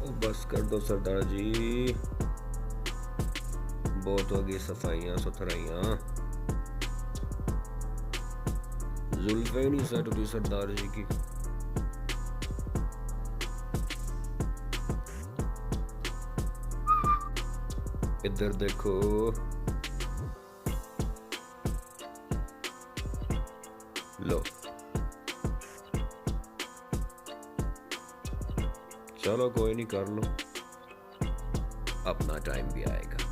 बस कर दो सरदार जी, बहुत होगी सफाइयाँ सुथराइयाँ। जुल्फे नहीं सेट होती सरदार जी की। इधर देखो, लो चलो कोई नहीं, कर लो, अपना टाइम भी आएगा।